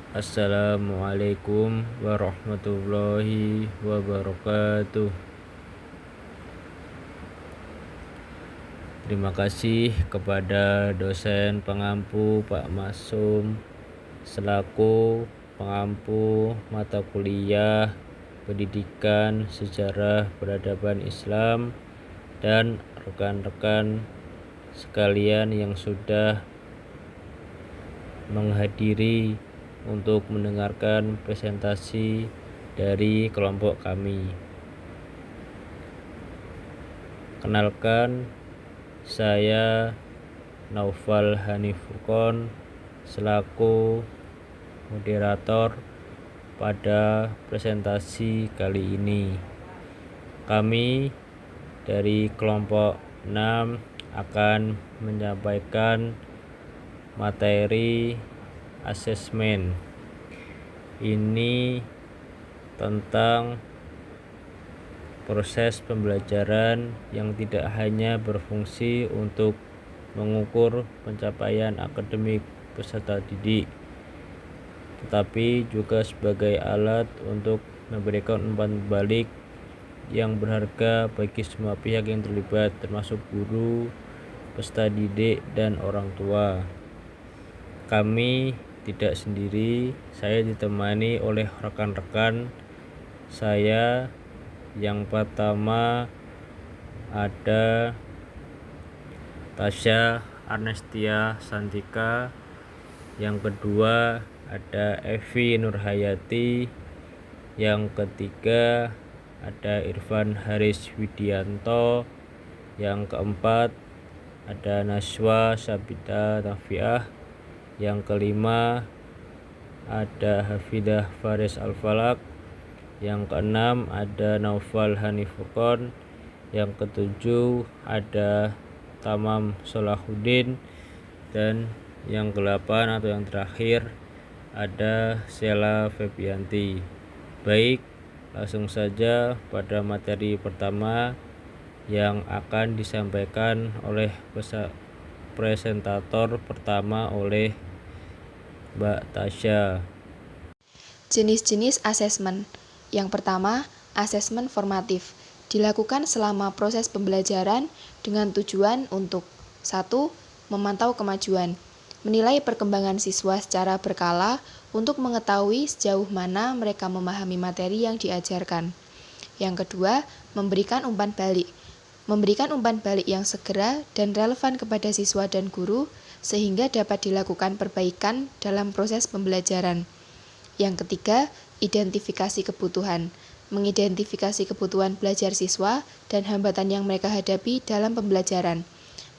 Assalamualaikum warahmatullahi wabarakatuh. Terima kasih kepada dosen pengampu Pak Masum selaku pengampu mata kuliah Pendidikan Sejarah Peradaban Islam dan rekan-rekan sekalian yang sudah menghadiri untuk mendengarkan presentasi dari kelompok kami. Kenalkan, saya Naufal Hanif Furqon selaku moderator pada presentasi kali ini. Kami dari kelompok 6 akan menyampaikan materi asesmen. Ini tentang proses pembelajaran yang tidak hanya berfungsi untuk mengukur pencapaian akademik peserta didik, tetapi juga sebagai alat untuk memberikan umpan balik yang berharga bagi semua pihak yang terlibat, termasuk guru, peserta didik, dan orang tua. Kami tidak sendiri, saya ditemani oleh rekan-rekan saya. Yang pertama ada Tasya Arnestia Santika, yang kedua ada Evi Nurhayati, yang ketiga ada Irfan Haris Widianto, yang keempat ada Naswa Sabita Nafiah, yang kelima ada Hafidah Faris Al-Falak, yang keenam ada Naufal Hanif Furqon, yang ketujuh ada Tamam Solahuddin, dan yang kedelapan atau yang terakhir ada Sheila Febianti. Baik, langsung saja pada materi pertama yang akan disampaikan oleh presentator pertama oleh Mbak Tasya. Jenis-jenis asesmen. Yang pertama, asesmen formatif. Dilakukan selama proses pembelajaran dengan tujuan untuk 1. Memantau kemajuan. Menilai perkembangan siswa secara berkala untuk mengetahui sejauh mana mereka memahami materi yang diajarkan. Yang kedua, memberikan umpan balik. Memberikan umpan balik yang segera dan relevan kepada siswa dan guru sehingga dapat dilakukan perbaikan dalam proses pembelajaran. Yang ketiga, identifikasi kebutuhan. Mengidentifikasi kebutuhan belajar siswa dan hambatan yang mereka hadapi dalam pembelajaran.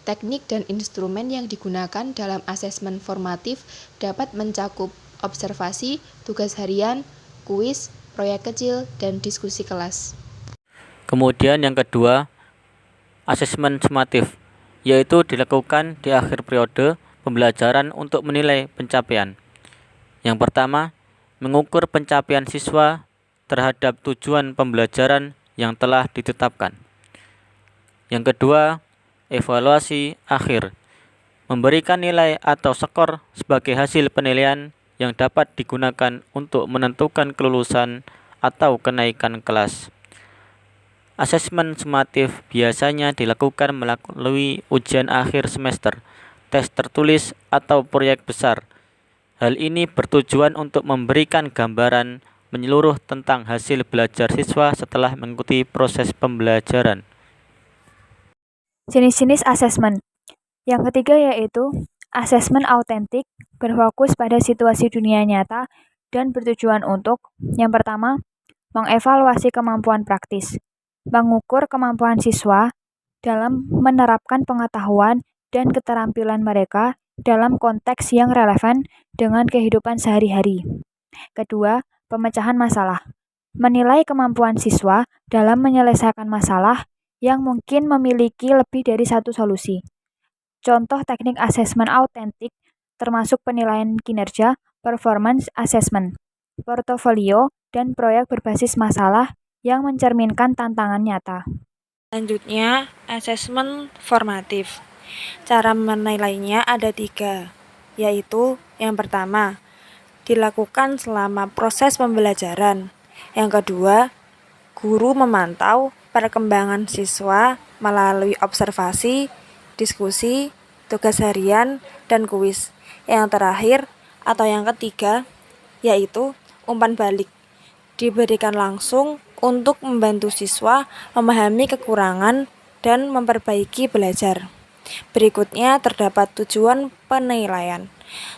Teknik dan instrumen yang digunakan dalam asesmen formatif dapat mencakup observasi, tugas harian, kuis, proyek kecil, dan diskusi kelas. Kemudian yang kedua, asesmen sumatif, yaitu dilakukan di akhir periode pembelajaran untuk menilai pencapaian. Yang pertama, mengukur pencapaian siswa terhadap tujuan pembelajaran yang telah ditetapkan. Yang kedua, evaluasi akhir, memberikan nilai atau skor sebagai hasil penilaian yang dapat digunakan untuk menentukan kelulusan atau kenaikan kelas. Asesmen sumatif biasanya dilakukan melalui ujian akhir semester, tes tertulis, atau proyek besar. Hal ini bertujuan untuk memberikan gambaran menyeluruh tentang hasil belajar siswa setelah mengikuti proses pembelajaran. Jenis-jenis asesmen. Yang ketiga yaitu asesmen autentik, berfokus pada situasi dunia nyata dan bertujuan untuk yang pertama, mengevaluasi kemampuan praktis, mengukur kemampuan siswa dalam menerapkan pengetahuan dan keterampilan mereka dalam konteks yang relevan dengan kehidupan sehari-hari. Kedua, pemecahan masalah, menilai kemampuan siswa dalam menyelesaikan masalah yang mungkin memiliki lebih dari satu solusi. Contoh teknik asesmen autentik termasuk penilaian kinerja, performance assessment, portofolio, dan proyek berbasis masalah yang mencerminkan tantangan nyata. Selanjutnya, asesmen formatif. Cara menilainya ada 3, yaitu yang pertama, dilakukan selama proses pembelajaran. Yang kedua, guru memantau perkembangan siswa melalui observasi, diskusi, tugas harian, dan kuis. Yang terakhir atau yang ketiga yaitu umpan balik, diberikan langsung untuk membantu siswa memahami kekurangan dan memperbaiki belajar. Berikutnya terdapat tujuan penilaian.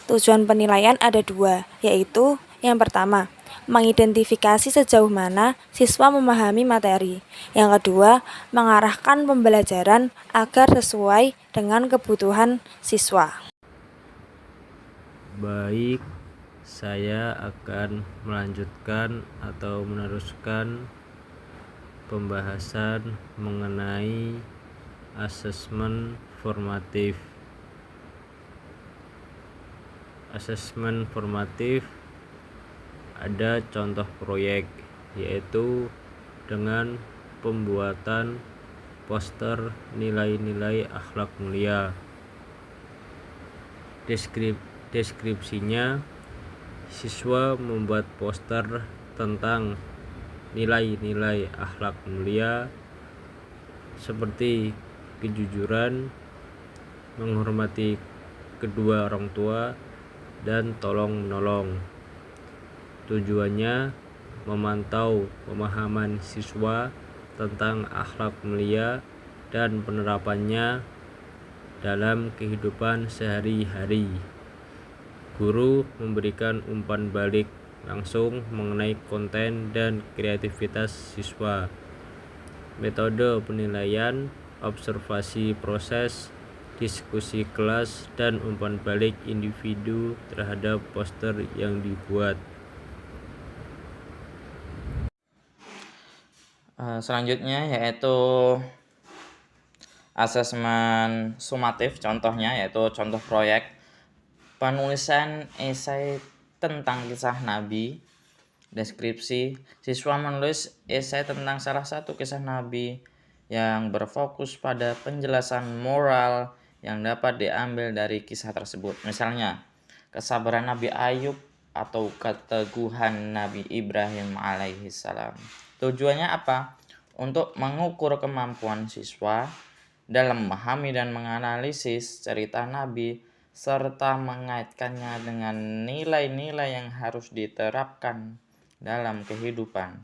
Tujuan penilaian ada 2, yaitu yang pertama, mengidentifikasi sejauh mana siswa memahami materi. Yang kedua, mengarahkan pembelajaran agar sesuai dengan kebutuhan siswa. Baik, saya akan melanjutkan atau meneruskan pembahasan mengenai asesmen formatif. Asesmen formatif ada contoh proyek, yaitu dengan pembuatan poster nilai-nilai akhlak mulia. Deskripsinya, siswa membuat poster tentang nilai-nilai akhlak mulia seperti kejujuran, menghormati kedua orang tua, dan tolong menolong. Tujuannya memantau pemahaman siswa tentang akhlak mulia dan penerapannya dalam kehidupan sehari-hari. Guru memberikan umpan balik langsung mengenai konten dan kreativitas siswa. Metode penilaian, observasi proses, diskusi kelas, dan umpan balik individu terhadap poster yang dibuat. Selanjutnya yaitu asesmen sumatif, contohnya yaitu contoh proyek penulisan esai tentang kisah Nabi. Deskripsi, siswa menulis esai tentang salah satu kisah Nabi yang berfokus pada penjelasan moral yang dapat diambil dari kisah tersebut. Misalnya, kesabaran Nabi Ayub atau keteguhan Nabi Ibrahim alaihissalam. Tujuannya apa? Untuk mengukur kemampuan siswa dalam memahami dan menganalisis cerita Nabi serta mengaitkannya dengan nilai-nilai yang harus diterapkan dalam kehidupan.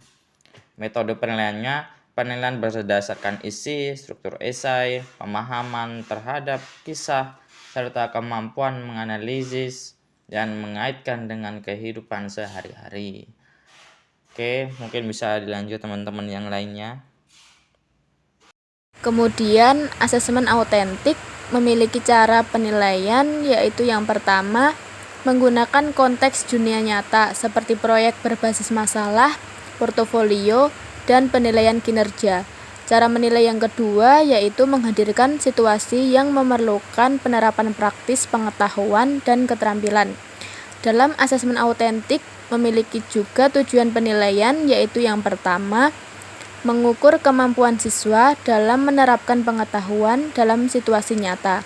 Metode penilaiannya, penilaian berdasarkan isi, struktur esai, pemahaman terhadap kisah, serta kemampuan menganalisis dan mengaitkan dengan kehidupan sehari-hari. Oke, mungkin bisa dilanjut teman-teman yang lainnya. Kemudian, asesmen autentik memiliki cara penilaian, yaitu yang pertama, menggunakan konteks dunia nyata seperti proyek berbasis masalah, portofolio, dan penilaian kinerja. Cara menilai yang kedua yaitu menghadirkan situasi yang memerlukan penerapan praktis pengetahuan dan keterampilan. Dalam asesmen autentik memiliki juga tujuan penilaian, yaitu yang pertama, mengukur kemampuan siswa dalam menerapkan pengetahuan dalam situasi nyata.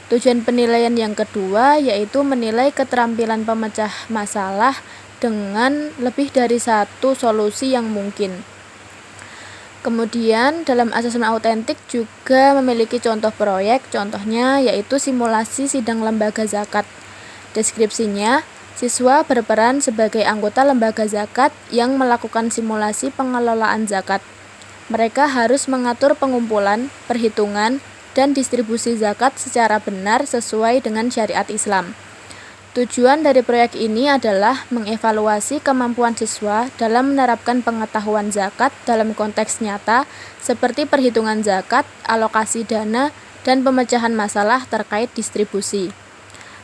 Tujuan penilaian yang kedua yaitu menilai keterampilan pemecah masalah dengan lebih dari satu solusi yang mungkin. Kemudian dalam asesmen autentik juga memiliki contoh proyek, contohnya yaitu simulasi sidang lembaga zakat. Deskripsinya, siswa berperan sebagai anggota lembaga zakat yang melakukan simulasi pengelolaan zakat. Mereka harus mengatur pengumpulan, perhitungan, dan distribusi zakat secara benar sesuai dengan syariat Islam. Tujuan dari proyek ini adalah mengevaluasi kemampuan siswa dalam menerapkan pengetahuan zakat dalam konteks nyata seperti perhitungan zakat, alokasi dana, dan pemecahan masalah terkait distribusi.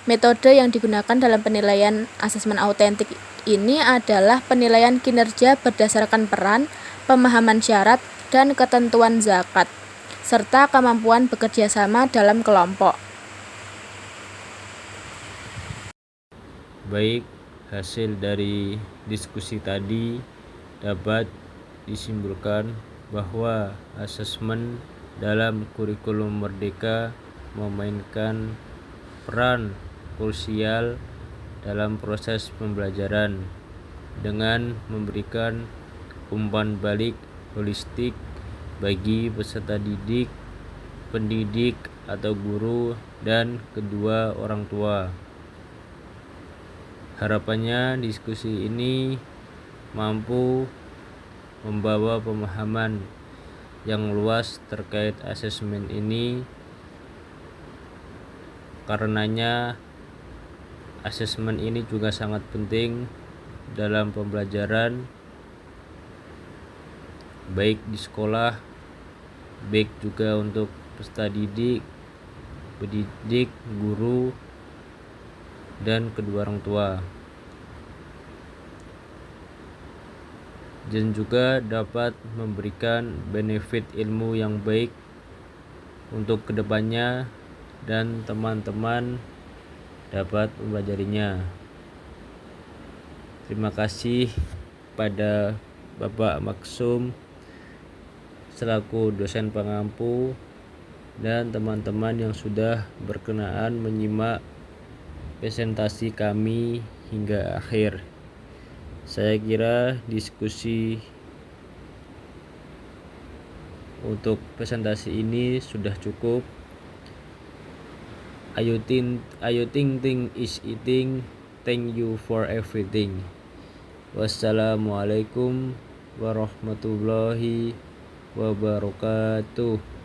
Metode yang digunakan dalam penilaian asesmen autentik ini adalah penilaian kinerja berdasarkan peran, pemahaman syarat, dan ketentuan zakat, serta kemampuan bekerja sama dalam kelompok. Baik, hasil dari diskusi tadi dapat disimpulkan bahwa asesmen dalam kurikulum Merdeka memainkan peran krusial dalam proses pembelajaran dengan memberikan umpan balik holistik bagi peserta didik, pendidik atau guru, dan kedua orang tua. Harapannya diskusi ini mampu membawa pemahaman yang luas terkait asesmen ini. Karenanya asesmen ini juga sangat penting dalam pembelajaran, baik di sekolah, baik juga untuk peserta didik, pendidik, guru, dan kedua orang tua. Dan juga dapat memberikan benefit ilmu yang baik untuk kedepannya dan teman-teman dapat mempelajarinya. Terima kasih pada Bapak Maksum selaku dosen pengampu dan teman-teman yang sudah berkenaan menyimak presentasi kami hingga akhir. Saya kira diskusi untuk presentasi ini sudah cukup. Ayu ting ting is eating. Thank you for everything. Wassalamualaikum warahmatullahi wabarakatuh.